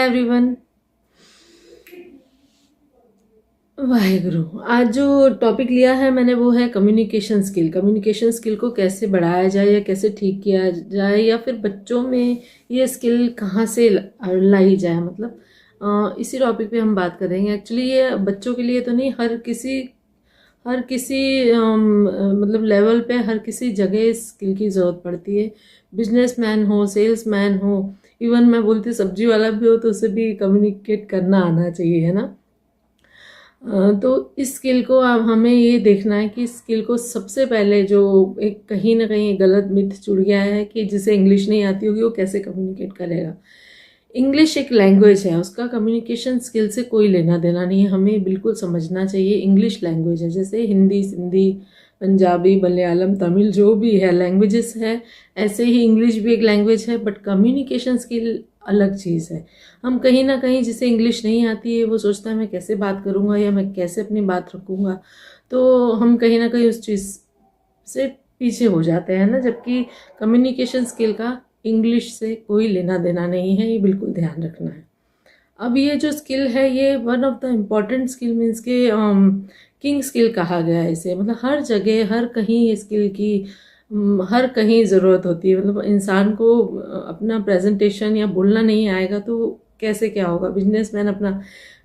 Everyone. Waheguru. आज जो topic लिया है मैंने वो है कम्युनिकेशन स्किल। कम्युनिकेशन स्किल को कैसे बढ़ाया जाए या कैसे ठीक किया जाए, या फिर बच्चों में ये स्किल कहाँ से लाई जाए, मतलब इसी टॉपिक पे हम बात करेंगे। एक्चुअली ये बच्चों के लिए तो नहीं, हर किसी मतलब लेवल पे हर किसी जगह स्किल की ज़रूरत पड़ती है। बिजनेसमैन हो, सेल्समैन हो, इवन मैं बोलती सब्जी वाला भी हो तो उसे भी कम्युनिकेट करना आना चाहिए, है ना। तो इस स्किल को अब हमें ये देखना है कि इस स्किल को सबसे पहले जो एक कहीं ना कहीं गलत मिथ जुड़ गया है कि जिसे इंग्लिश नहीं आती होगी वो कैसे कम्युनिकेट करेगा। इंग्लिश एक लैंग्वेज है, उसका कम्युनिकेशन स्किल से कोई लेना देना नहीं है। हमें बिल्कुल समझना चाहिए इंग्लिश लैंग्वेज है, जैसे हिंदी, सिंधी, पंजाबी, मलयालम, तमिल जो भी है लैंग्वेजेस है, ऐसे ही इंग्लिश भी एक लैंग्वेज है। बट कम्युनिकेशन स्किल अलग चीज़ है। हम कहीं ना कहीं जिसे इंग्लिश नहीं आती है वो सोचता है मैं कैसे बात करूँगा या मैं कैसे अपनी बात रखूँगा, तो हम कहीं ना कहीं उस चीज़ से पीछे हो जाते हैं ना। जबकि कम्युनिकेशन स्किल का इंग्लिश से कोई लेना देना नहीं है, ये बिल्कुल ध्यान रखना है। अब ये जो स्किल है ये one of the important skill means के किंग स्किल कहा गया है इसे। मतलब हर जगह हर कहीं ये स्किल की हर कहीं ज़रूरत होती है। मतलब इंसान को अपना प्रेजेंटेशन या बोलना नहीं आएगा तो कैसे क्या होगा। बिजनेसमैन अपना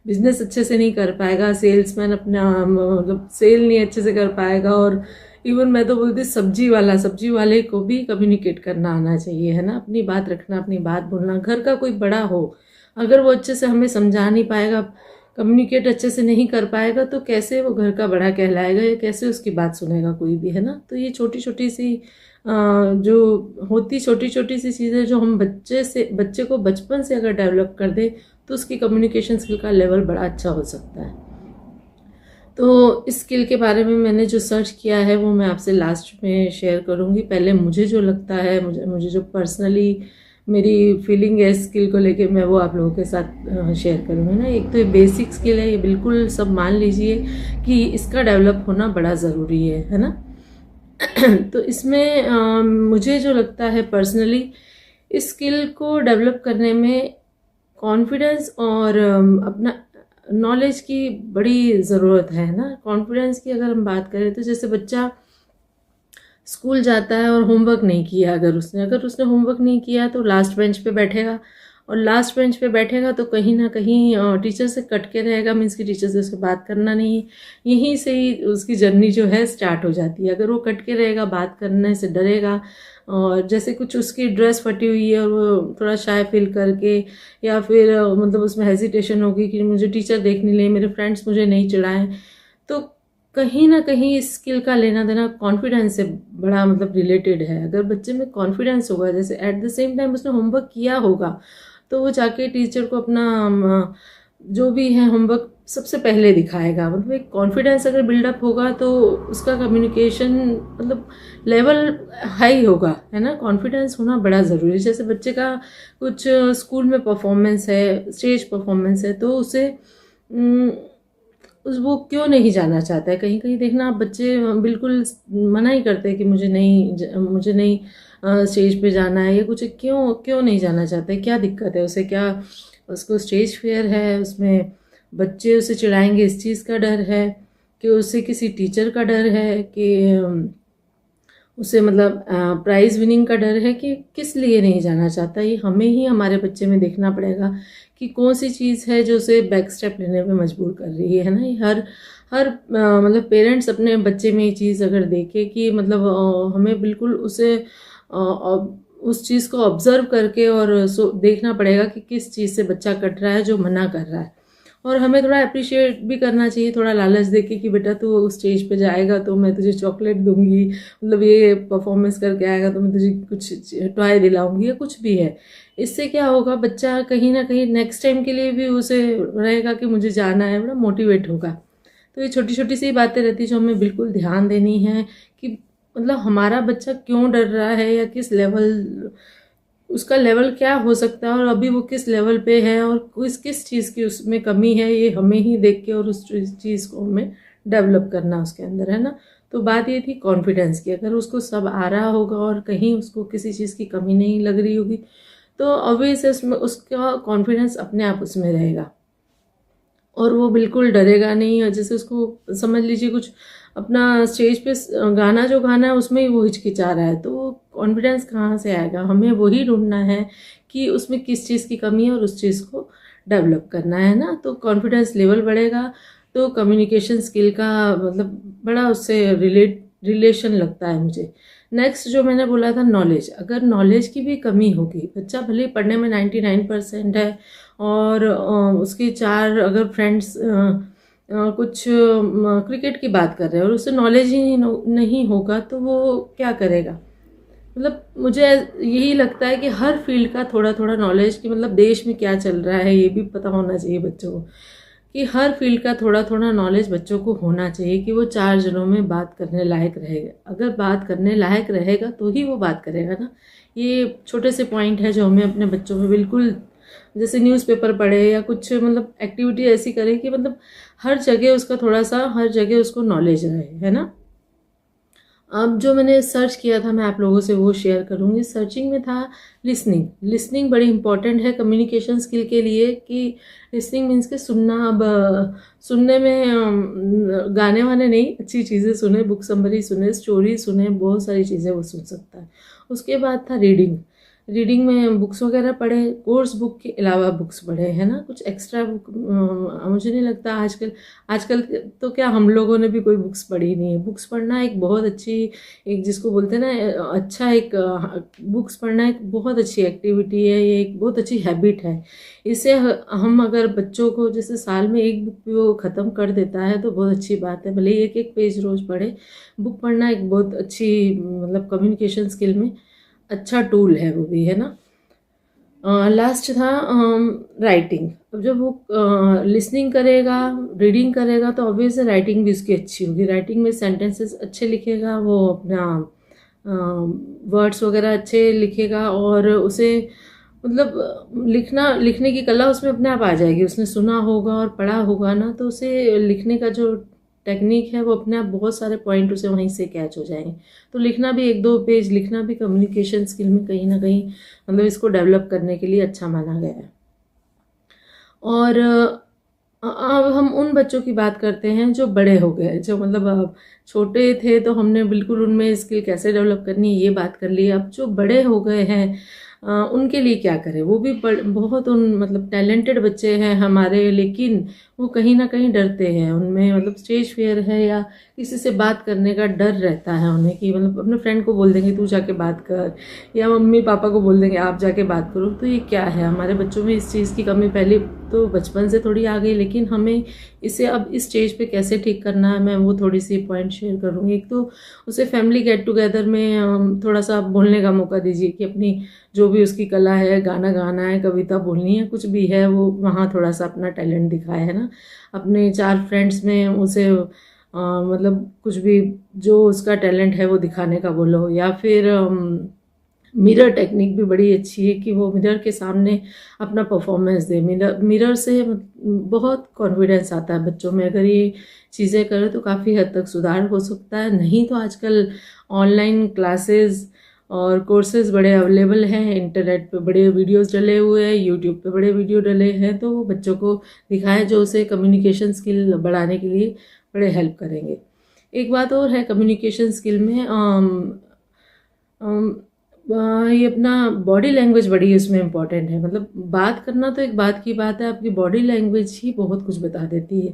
बिजनेस अच्छे से नहीं कर पाएगा, सेल्समैन अपना मतलब सेल नहीं अच्छे से कर पाएगा, और इवन मैं तो बोलती सब्जी वाले को भी कम्युनिकेट करना आना चाहिए, है ना। अपनी बात रखना, अपनी बात बोलना। घर का कोई बड़ा हो, अगर वो अच्छे से हमें समझा नहीं पाएगा, कम्युनिकेट अच्छे से नहीं कर पाएगा, तो कैसे वो घर का बड़ा कहलाएगा या कैसे उसकी बात सुनेगा कोई भी, है ना। तो ये छोटी छोटी सी जो होती छोटी छोटी सी चीज़ें जो हम बच्चे को बचपन से अगर डेवलप कर दे तो उसकी कम्युनिकेशन स्किल का लेवल बड़ा अच्छा हो सकता है। तो इस स्किल के बारे में मैंने जो सर्च किया है वो मैं आपसे लास्ट में शेयर करूँगी। पहले मुझे जो लगता है, मुझे जो पर्सनली मेरी फीलिंग है इस स्किल को लेके, मैं वो आप लोगों के साथ शेयर करूँगी ना। एक तो ये बेसिक स्किल है, ये बिल्कुल सब मान लीजिए कि इसका डेवलप होना बड़ा ज़रूरी है ना। तो इसमें मुझे जो लगता है पर्सनली, इस स्किल को डेवलप करने में कॉन्फिडेंस और अपना नॉलेज की बड़ी ज़रूरत है ना। कॉन्फिडेंस की अगर हम बात करें तो जैसे बच्चा स्कूल जाता है और होमवर्क नहीं किया, अगर उसने होमवर्क नहीं किया तो लास्ट बेंच पे बैठेगा, और लास्ट बेंच पे बैठेगा तो कहीं ना कहीं टीचर से कट के रहेगा। मीन्स की टीचर से उससे बात करना नहीं, यहीं से ही उसकी जर्नी जो है स्टार्ट हो जाती है। अगर वो कट के रहेगा, बात करने से डरेगा, और जैसे कुछ उसकी ड्रेस फटी हुई है और वो थोड़ा शाय फील करके, या फिर मतलब उसमें हेजिटेशन होगी कि मुझे टीचर देख नहीं ले, मेरे फ्रेंड्स मुझे नहीं चिढ़ाएं, तो कहीं ना कहीं इस स्किल का लेना देना कॉन्फिडेंस से बड़ा मतलब रिलेटेड है। अगर बच्चे में कॉन्फिडेंस होगा, जैसे एट द सेम टाइम उसने होमवर्क किया होगा, तो वो जाके टीचर को अपना जो भी है होमवर्क सबसे पहले दिखाएगा। मतलब एक कॉन्फिडेंस अगर बिल्डअप होगा तो उसका कम्युनिकेशन मतलब लेवल हाई होगा, है ना। कॉन्फिडेंस होना बड़ा ज़रूरी है। जैसे बच्चे का कुछ स्कूल में परफॉर्मेंस है, स्टेज परफॉर्मेंस है, तो उसे वो क्यों नहीं जाना चाहता है। कहीं कहीं देखना आप बच्चे बिल्कुल मना ही करते हैं कि मुझे नहीं स्टेज पे जाना है, या कुछ क्यों नहीं जाना चाहते, क्या दिक्कत है उसे, क्या उसको स्टेज फियर है, उसमें बच्चे उसे चिढ़ाएंगे इस चीज़ का डर है, कि उसे किसी टीचर का डर है, कि उसे मतलब प्राइज़ विनिंग का डर है, कि किस लिए नहीं जाना चाहता। ये हमें ही हमारे बच्चे में देखना पड़ेगा कि कौन सी चीज़ है जो उसे बैक स्टेप लेने पे मजबूर कर रही है ना। ये हर मतलब पेरेंट्स अपने बच्चे में ये चीज़ अगर देखे कि मतलब हमें बिल्कुल उसे उस चीज़ को ऑब्जर्व करके और देखना पड़ेगा कि किस चीज़ से बच्चा कट रहा है जो मना कर रहा है। और हमें थोड़ा अप्रिशिएट भी करना चाहिए, थोड़ा लालच देके कि बेटा तू उस स्टेज पे जाएगा तो मैं तुझे चॉकलेट दूंगी, मतलब ये परफॉर्मेंस करके आएगा तो मैं तुझे कुछ टॉय दिलाऊंगी, या कुछ भी है। इससे क्या होगा, बच्चा कहीं ना कहीं नेक्स्ट टाइम के लिए भी उसे रहेगा कि मुझे जाना है, बड़ा मोटिवेट होगा। तो ये छोटी छोटी सी बातें रहती है जो हमें बिल्कुल ध्यान देनी है कि मतलब हमारा बच्चा क्यों डर रहा है, या किस लेवल उसका लेवल क्या हो सकता है, और अभी वो किस लेवल पे है, और किस चीज़ की उसमें कमी है, ये हमें ही देख के और उस चीज़ को हमें डेवलप करना उसके अंदर, है ना। तो बात ये थी कॉन्फिडेंस की। अगर उसको सब आ रहा होगा और कहीं उसको किसी चीज़ की कमी नहीं लग रही होगी, तो ऑब्वियस उसमें उसका कॉन्फिडेंस अपने आप उसमें रहेगा और वो बिल्कुल डरेगा नहीं। और जैसे उसको समझ लीजिए कुछ अपना स्टेज पे गाना जो गाना है उसमें ही वो हिचकिचा रहा है, तो वो कॉन्फिडेंस कहाँ से आएगा? हमें वही ढूंढना है कि उसमें किस चीज़ की कमी है और उस चीज़ को डेवलप करना है ना, तो कॉन्फिडेंस लेवल बढ़ेगा। तो कम्युनिकेशन स्किल का मतलब बड़ा उससे रिलेशन लगता है मुझे। नेक्स्ट जो मैंने बोला था नॉलेज, अगर नॉलेज की भी कमी होगी, बच्चा भले ही पढ़ने में 99% है और उसके 4 अगर फ्रेंड्स कुछ क्रिकेट की बात कर रहे हैं और उससे नॉलेज ही नहीं होगा तो वो क्या करेगा? मतलब मुझे यही लगता है कि हर फील्ड का थोड़ा थोड़ा नॉलेज, कि मतलब देश में क्या चल रहा है ये भी पता होना चाहिए बच्चों को, कि हर फील्ड का थोड़ा थोड़ा नॉलेज बच्चों को होना चाहिए कि वो 4 जनों में बात करने लायक रहेगा। अगर बात करने लायक रहेगा तो ही वो बात करेगा ना। ये छोटे से पॉइंट है जो हमें अपने बच्चों में बिल्कुल, जैसे न्यूज़पेपर पढ़े या कुछ मतलब एक्टिविटी ऐसी करे कि मतलब हर जगह उसका थोड़ा सा, हर जगह उसको नॉलेज रहे, है ना। अब जो मैंने सर्च किया था मैं आप लोगों से वो शेयर करूँगी। सर्चिंग में था लिसनिंग। लिसनिंग बड़ी इंपॉर्टेंट है कम्युनिकेशन स्किल के लिए, कि लिसनिंग मीन्स के सुनना। अब सुनने में गाने वाने नहीं, अच्छी चीज़ें सुने, बुक समरी सुने, स्टोरी सुने, बहुत सारी चीज़ें वो सुन सकता है। उसके बाद था रीडिंग। रीडिंग में बुक्स वगैरह पढ़े, कोर्स बुक के अलावा बुक्स पढ़े, है ना, कुछ एक्स्ट्रा बुक। मुझे नहीं लगता आजकल आजकल तो क्या हम लोगों ने भी कोई बुक्स पढ़ी नहीं है। बुक्स पढ़ना एक बहुत अच्छी, एक जिसको बोलते हैं ना अच्छा, एक बुक्स पढ़ना एक बहुत अच्छी एक्टिविटी है, ये एक बहुत अच्छी हैबिट है। इससे हम अगर बच्चों को जैसे साल में एक बुक भी वो ख़त्म कर देता है तो बहुत अच्छी बात है, भले ही एक एक पेज रोज़ पढ़े। बुक पढ़ना एक बहुत अच्छी मतलब कम्युनिकेशन स्किल में अच्छा टूल है वो भी, है ना। लास्ट था राइटिंग। अब जब वो लिसनिंग करेगा, रीडिंग करेगा तो ऑब्वियस राइटिंग भी उसकी अच्छी होगी। राइटिंग में सेंटेंसेस अच्छे लिखेगा, वो अपना वर्ड्स वगैरह अच्छे लिखेगा और उसे मतलब लिखने की कला उसमें अपने आप आ जाएगी। उसने सुना होगा और पढ़ा होगा ना, तो उसे लिखने का जो टेक्निक है वो अपने आप बहुत सारे पॉइंट उसे वहीं से कैच हो जाएंगे। तो लिखना भी 1-2 पेज लिखना भी कम्युनिकेशन स्किल में कहीं ना कहीं मतलब इसको डेवलप करने के लिए अच्छा माना गया है। और अब हम उन बच्चों की बात करते हैं जो बड़े हो गए, जो मतलब अब छोटे थे तो हमने बिल्कुल उनमें स्किल कैसे डेवलप करनी है ये बात कर ली। अब जो बड़े हो गए हैं उनके लिए क्या करें? वो भी बहुत उन मतलब टैलेंटेड बच्चे हैं हमारे, लेकिन वो कहीं ना कहीं डरते हैं। उनमें मतलब स्टेज फियर है या किसी से बात करने का डर रहता है उन्हें, कि मतलब अपने फ्रेंड को बोल देंगे तू जाके बात कर, या मम्मी पापा को बोल देंगे आप जाके बात करो। तो ये क्या है? हमारे बच्चों में इस चीज़ की कमी पहले तो बचपन से थोड़ी आ गई, लेकिन हमें इसे अब इस स्टेज पे कैसे ठीक करना है मैं वो थोड़ी सी पॉइंट शेयर करूँगी। एक तो उसे फैमिली गेट टुगेदर में थोड़ा सा बोलने का मौका दीजिए कि अपनी जो भी उसकी कला है, गाना गाना है, कविता बोलनी है, कुछ भी है, वो वहाँ थोड़ा सा अपना टैलेंट दिखाए, है ना। अपने 4 फ्रेंड्स में उसे मतलब कुछ भी जो उसका टैलेंट है वो दिखाने का बोलो। या फिर मिरर टेक्निक भी बड़ी अच्छी है कि वो मिरर के सामने अपना परफॉर्मेंस दे। मिरर से बहुत कॉन्फिडेंस आता है बच्चों में। अगर ये चीज़ें करें तो काफ़ी हद तक सुधार हो सकता है। नहीं तो आजकल ऑनलाइन क्लासेस और कोर्सेज बड़े अवेलेबल हैं, इंटरनेट पे बड़े वीडियोस डले हुए हैं, यूट्यूब पे बड़े वीडियो डले हैं, तो वो बच्चों को दिखाएं जो उसे कम्युनिकेशन स्किल बढ़ाने के लिए बड़े हेल्प करेंगे। एक बात और है कम्युनिकेशन स्किल में, ये अपना बॉडी लैंग्वेज बड़ी इसमें इम्पॉर्टेंट है। मतलब बात करना तो एक बात की बात है, आपकी बॉडी लैंग्वेज ही बहुत कुछ बता देती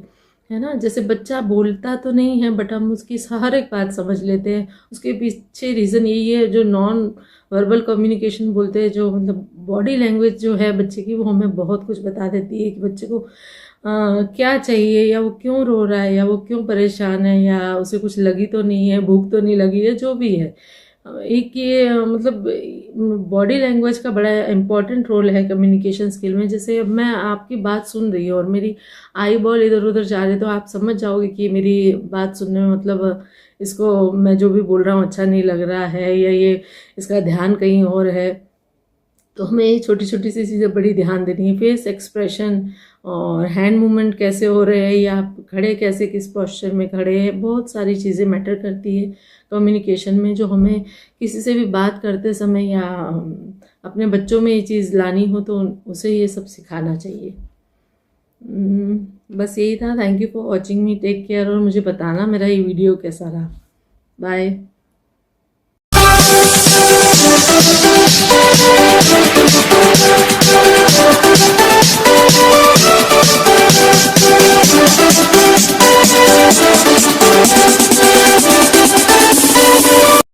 है ना। जैसे बच्चा बोलता तो नहीं है बट हम उसकी हर एक बात समझ लेते हैं। उसके पीछे रीज़न यही है, जो नॉन वर्बल कम्युनिकेशन बोलते हैं, जो मतलब बॉडी लैंग्वेज जो है बच्चे की, वो हमें बहुत कुछ बता देती है कि बच्चे को क्या चाहिए, या वो क्यों रो रहा है, या वो क्यों परेशान है, या उसे कुछ लगी तो नहीं है, भूख तो नहीं लगी है, जो भी है। एक ये मतलब बॉडी लैंग्वेज का बड़ा इम्पॉर्टेंट रोल है कम्युनिकेशन स्किल में। जैसे अब मैं आपकी बात सुन रही हूँ और मेरी आई बॉल इधर उधर जा रही है, तो आप समझ जाओगे कि मेरी बात सुनने में मतलब इसको मैं जो भी बोल रहा हूँ अच्छा नहीं लग रहा है, या ये इसका ध्यान कहीं और है। तो हमें ये छोटी छोटी सी चीज़ें बड़ी ध्यान देनी है। फेस एक्सप्रेशन और हैंड मूवमेंट कैसे हो रहे हैं, या आप खड़े कैसे, किस पोस्चर में खड़े हैं, बहुत सारी चीज़ें मैटर करती है कम्युनिकेशन में, जो हमें किसी से भी बात करते समय या अपने बच्चों में ये चीज़ लानी हो तो उसे ये सब सिखाना चाहिए। बस यही था। Thank you for watching me, take care, और मुझे बताना मेरा ये वीडियो कैसा रहा। बाय।